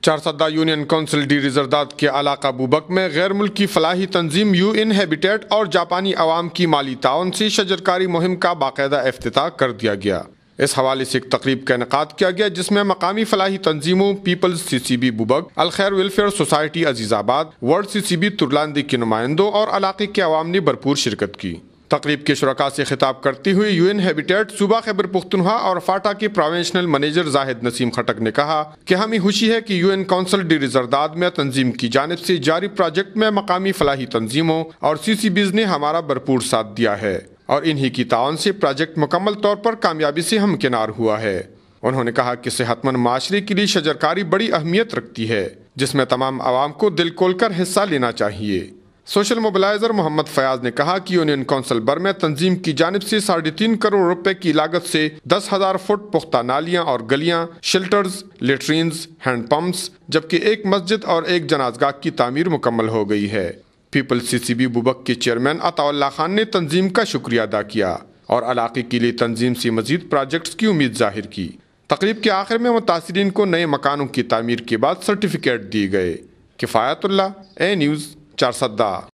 Charsadda union council dairy Zardad کے علاقہ بوبک میں غیر ملکی فلاحی تنظیم یو ان ہیبیٹیٹ اور جاپانی عوام کی مالی تعاون سے شجرکاری مہم کا باقاعدہ افتتاح کر دیا گیا۔ اس حوالے سے ایک تقریب کا انعقاد کیا گیا جس میں مقامی فلاحی تنظیموں پیپلز سی سی بی بوبک، الخیر ویلفیئر سوسائٹی عزیز آباد، ورلڈ سی سی بی ترلاندی کے نمائندوں اور علاقے کے عوام نے بھرپور شرکت کی۔ تقریب کے شرکاء سے خطاب کرتے ہوئے یو ان ہیبیٹیٹ صوبہ خیبر پختونخوا اور فاٹا کے پروونشنل منیجر زاہد نسیم خٹک نے کہا کہ ہمیں خوشی ہے کہ you in council dairy Zardad میں تنظیم کی جانب سے جاری پروجیکٹ میں مقامی فلاحی تنظیموں اور سی سی بیز نے ہمارا بھرپور ساتھ دیا ہے اور انہی کی تعاون سے پروجیکٹ مکمل طور پر کامیابی سے ہمکنار ہوا ہے۔ انہوں نے کہا کہ صحت مند معاشرے کے لیے شجرکاری بڑی اہمیت رکھتی ہے جس میں تمام عوام کو دل کھول کر حصہ لینا چاہیے۔ سوشل موبلائزر محمد فیاض نے کہا کہ یونین کونسل بر میں تنظیم کی جانب سے 3.5 کروڑ روپے کی لاگت سے 10,000 فٹ پختہ نالیاں اور گلیاں، شیلٹرز، لیٹرینز، ہینڈ پمپس، جبکہ ایک مسجد اور ایک جنازگاہ کی تعمیر مکمل ہو گئی ہے۔ People see C B Bubak کے چیئرمین عطا اللہ خان نے تنظیم کا شکریہ ادا کیا اور علاقے کے لیے تنظیم سے مزید پروجیکٹس کی امید ظاہر کی۔ تقریب کے آخر میں متاثرین کو نئے مکانوں کی تعمیر کے بعد سرٹیفکیٹ دیے گئے۔ کفایت اللہ، اے نیوز، چارسدہ۔